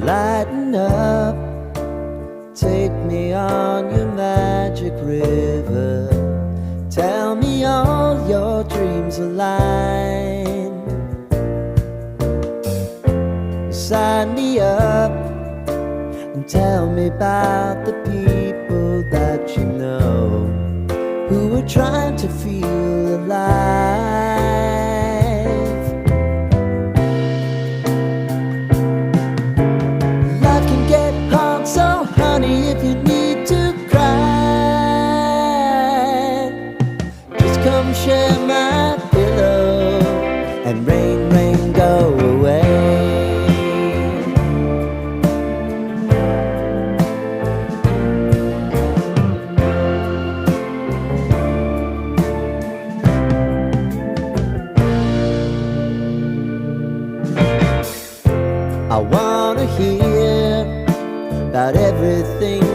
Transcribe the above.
lighten up, take me on your magic river. Tell me all your dreams align. Sign me up and tell me about the people that you know who are trying to feel alive. Life can get hard, so honey, if you need to cry, just come share my pillow and rain, rain, go away. I wanna hear about everything